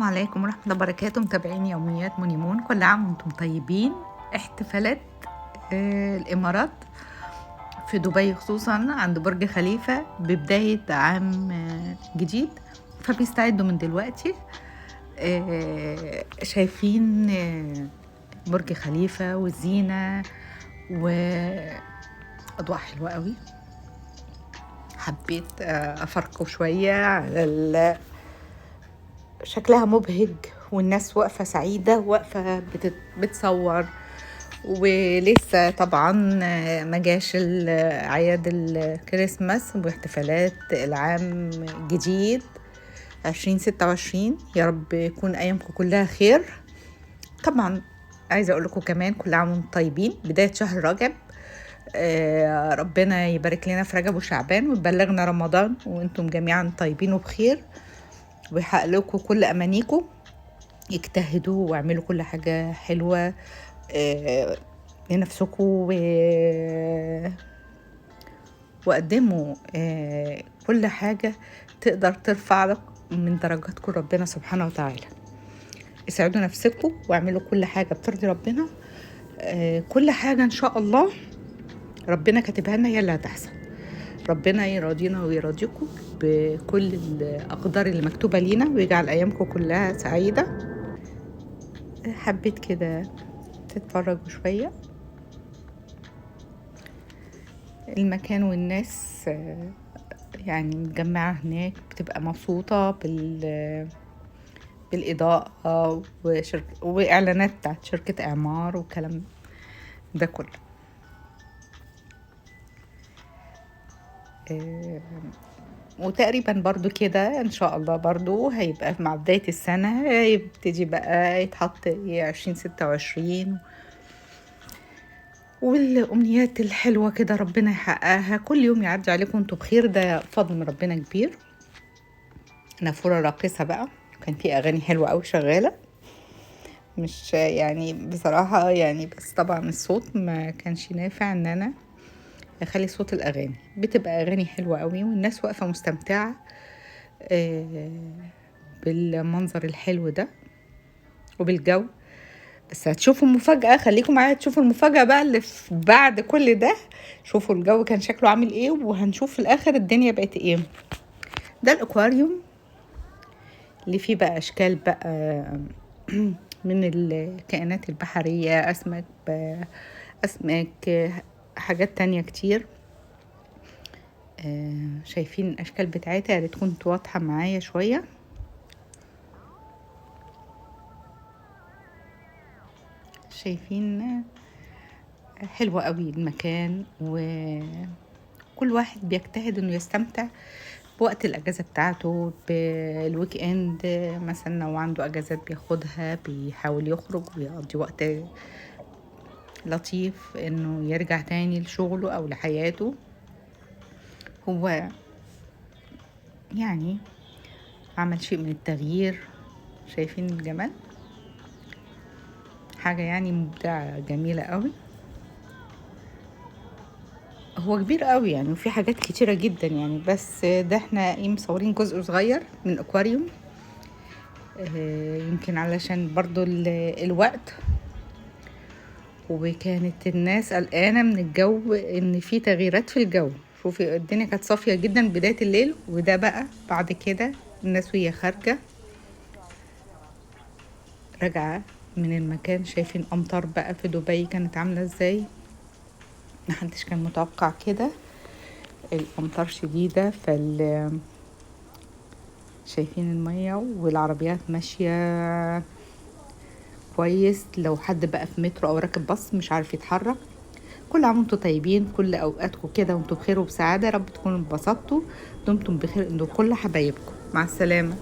عليكم ورحمة الله وبركاته، متابعين يوميات مونيمون. كل عام وانتم طيبين. احتفالات الإمارات في دبي خصوصا عند برج خليفة ببداية عام جديد، فبيستعدوا من دلوقتي. شايفين برج خليفة والزينة وأضواء حلوة قوي. حبيت أفرقه شوية على شكلها مبهج، والناس واقفة سعيدة، واقفة بتصور. ولسه طبعا مجاش أعياد الكريسماس واحتفالات العام الجديد 2026. يا رب يكون أيامكم كلها خير. طبعا عايزة أقول لكم كمان كل عام وانتم طيبين، بداية شهر رجب. ربنا يبارك لنا في رجب وشعبان ويبلغنا رمضان وانتم جميعا طيبين وبخير، ويحقق لكم كل أمانيكم. يجتهدوا واعملوا كل حاجة حلوة لنفسكم وقدموا كل حاجة تقدر ترفع لك من درجاتكم ربنا سبحانه وتعالى. اسعدوا نفسكم واعملوا كل حاجة بترضي ربنا. كل حاجة إن شاء الله ربنا كاتبها لنا هي اللي هتحصل. ربنا يراضينا ويراضيكم بكل الأقدار اللي مكتوبة لينا، ويجعل أيامكم كلها سعيدة. حبيت كده تتفرجوا شوية. المكان والناس يعني متجمعة هناك، بتبقى مبسوطة بالإضاءة وإعلانات بتاعت شركة إعمار والكلام ده كله. وتقريبا برضو كده ان شاء الله برضو هيبقى مع بداية السنة يبتدي بقى يتحط 2026 والأمنيات الحلوة كده ربنا يحققها. كل يوم يعدي عليكم انتوا بخير، ده فضل من ربنا كبير. نافورة راقصة بقى، كان في أغاني حلوة قوي شغالة، مش يعني بصراحة يعني، بس طبعا الصوت ما كانش نافع ان انا اخلي صوت الاغاني. بتبقى اغاني حلوة قوي والناس واقفة مستمتعة بالمنظر الحلو ده وبالجو. بس هتشوفوا مفاجأة، خليكم معايا تشوفوا المفاجأة بقى اللي بعد كل ده. شوفوا الجو كان شكله عامل ايه، وهنشوف في الاخر الدنيا بقت ايه. ده الاكواريوم اللي فيه بقى اشكال بقى من الكائنات البحرية، اسماك حاجات تانية كتير. شايفين الاشكال بتاعتها، يا ريت تكون واضحة معايا شوية. شايفين حلوة قوي المكان، وكل واحد بيجتهد انه يستمتع بوقت الاجازة بتاعته بالويك اند. مثلا لو عنده اجازات بياخدها، بيحاول يخرج ويقضي وقت لطيف انه يرجع تاني لشغله او لحياته. هو يعني عمل شيء من التغيير. شايفين الجمال، حاجة يعني مبدعة جميلة قوي. هو كبير قوي يعني، وفي حاجات كتيرة جدا يعني، بس ده احنا مصورين جزء صغير من اكواريوم. يمكن علشان برضو الوقت، وكانت الناس قلقانة من الجو، ان في تغييرات في الجو. شوفي الدنيا كانت صافية جدا بداية الليل، وده بقى بعد كده الناس وهي خارجة راجعة من المكان. شايفين امطار بقى في دبي كانت عاملة ازاي، محدش كان متوقع كده. الامطار شديدة، شايفين المية والعربيات ماشية كويس. لو حد بقى في مترو او راكب باص مش عارف يتحرك. كل عام وانتم طيبين، كل اوقاتكم كده وانتم بخير وبسعادة. رب تكونوا انبسطتوا، دمتم بخير انتم كل حبايبكم. مع السلامة.